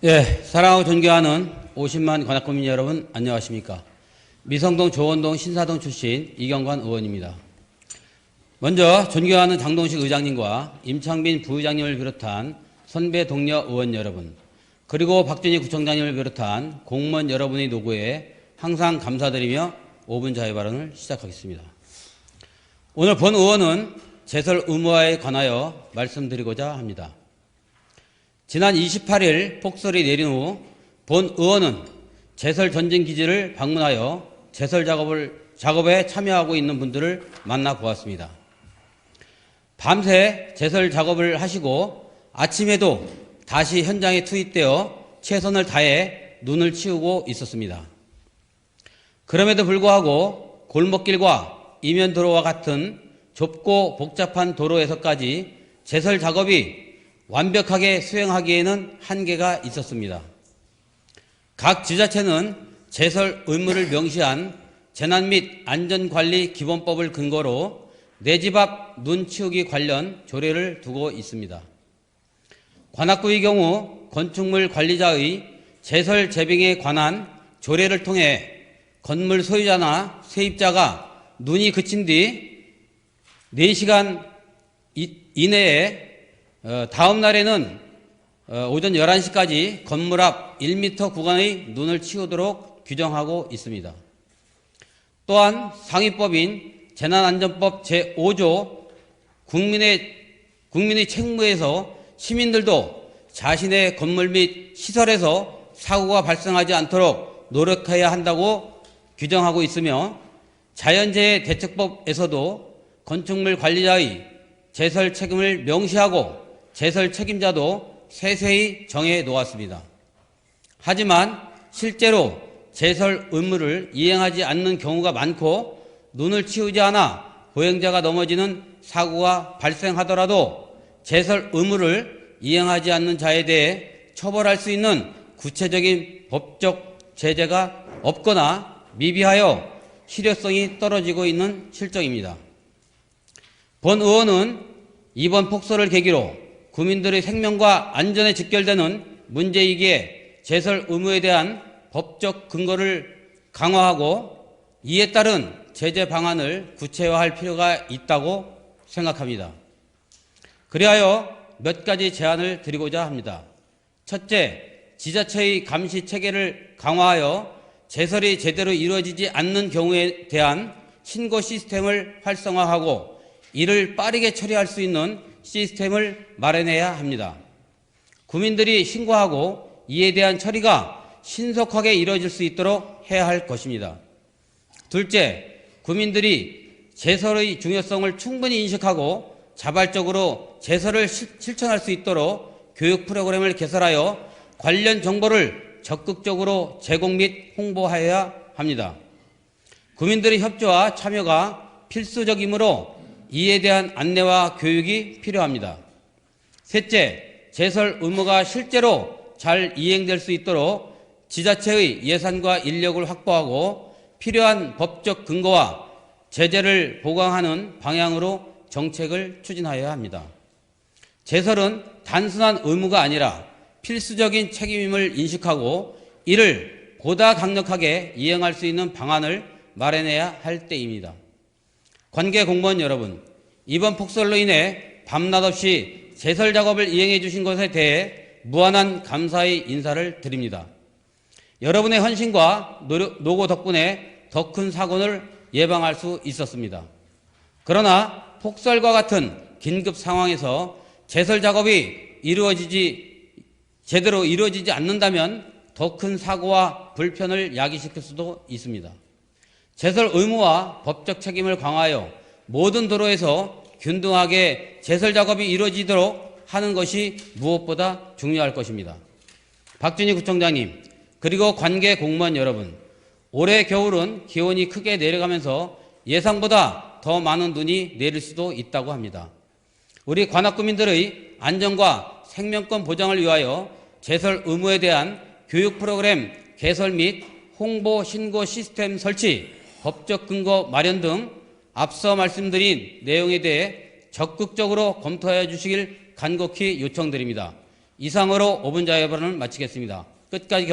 예, 사랑하고 존경하는 50만 관악구민 여러분, 안녕하십니까. 미성동, 조원동, 신사동 출신 이경관 의원입니다. 먼저 존경하는 장동식 의장님과 임창빈 부의장님을 비롯한 선배 동료 의원 여러분, 그리고 박준희 구청장님을 비롯한 공무원 여러분의 노고에 항상 감사드리며 5분 자유 발언을 시작하겠습니다. 오늘 본 의원은 제설 의무화에 관하여 말씀드리고자 합니다. 지난 28일 폭설이 내린 후 본 의원은 제설 전진기지를 방문하여 제설 작업에 참여하고 있는 분들을 만나보았습니다. 밤새 제설 작업을 하시고 아침에도 다시 현장에 투입되어 최선을 다해 눈을 치우고 있었습니다. 그럼에도 불구하고 골목길과 이면도로와 같은 좁고 복잡한 도로에서까지 제설 작업이 완벽하게 수행하기에는 한계가 있었습니다. 각 지자체는 제설 의무를 명시한 재난 및 안전관리 기본법을 근거로 내 집 앞 눈 치우기 관련 조례를 두고 있습니다. 관악구의 경우 건축물 관리자의 제설 재빙에 관한 조례를 통해 건물 소유자나 세입자가 눈이 그친 뒤 4시간 이내에 다음 날에는 오전 11시까지 건물 앞 1m 구간의 눈을 치우도록 규정하고 있습니다. 또한 상위법인 재난안전법 제5조 국민의 책무에서 시민들도 자신의 건물 및 시설에서 사고가 발생하지 않도록 노력해야 한다고 규정하고 있으며 자연재해 대책법에서도 건축물 관리자의 제설 책임을 명시하고 제설 책임자도 세세히 정해 놓았습니다. 하지만 실제로 제설 의무를 이행하지 않는 경우가 많고 눈을 치우지 않아 보행자가 넘어지는 사고가 발생하더라도 제설 의무를 이행하지 않는 자에 대해 처벌할 수 있는 구체적인 법적 제재가 없거나 미비하여 실효성이 떨어지고 있는 실정입니다. 본 의원은 이번 폭설을 계기로 국민들의 생명과 안전에 직결되는 문제이기에 제설 의무에 대한 법적 근거를 강화하고 이에 따른 제재 방안을 구체화할 필요가 있다고 생각합니다. 그리하여 몇 가지 제안을 드리고자 합니다. 첫째, 지자체의 감시 체계를 강화하여 제설이 제대로 이루어지지 않는 경우에 대한 신고 시스템을 활성화하고 이를 빠르게 처리할 수 있는 시스템을 마련해야 합니다. 국민들이 신고하고 이에 대한 처리가 신속하게 이루어질 수 있도록 해야 할 것입니다. 둘째, 국민들이 제설의 중요성을 충분히 인식하고 자발적으로 제설을 실천할 수 있도록 교육 프로그램을 개설하여 관련 정보를 적극적으로 제공 및 홍보하여야 합니다. 국민들의 협조와 참여가 필수적이므로 이에 대한 안내와 교육이 필요합니다. 셋째, 제설 의무가 실제로 잘 이행될 수 있도록 지자체의 예산과 인력을 확보하고 필요한 법적 근거와 제재를 보강하는 방향으로 정책을 추진하여야 합니다. 제설은 단순한 의무가 아니라 필수적인 책임임을 인식하고 이를 보다 강력하게 이행할 수 있는 방안을 마련해야 할 때입니다. 관계 공무원 여러분, 이번 폭설로 인해 밤낮 없이 제설 작업을 이행해 주신 것에 대해 무한한 감사의 인사를 드립니다. 여러분의 헌신과 노고 덕분에 더 큰 사고를 예방할 수 있었습니다. 그러나 폭설과 같은 긴급 상황에서 제설 작업이 제대로 이루어지지 않는다면 더 큰 사고와 불편을 야기시킬 수도 있습니다. 제설 의무와 법적 책임을 강화하여 모든 도로에서 균등하게 제설 작업이 이루어지도록 하는 것이 무엇보다 중요할 것입니다. 박준희 구청장님, 그리고 관계 공무원 여러분, 올해 겨울은 기온이 크게 내려가면서 예상보다 더 많은 눈이 내릴 수도 있다고 합니다. 우리 관악구민들의 안전과 생명권 보장을 위하여 제설 의무에 대한 교육 프로그램 개설 및 홍보 신고 시스템 설치, 법적 근거 마련 등 앞서 말씀드린 내용에 대해 적극적으로 검토해 주시길 간곡히 요청드립니다. 이상으로 5분 자유발언을 마치겠습니다. 끝까지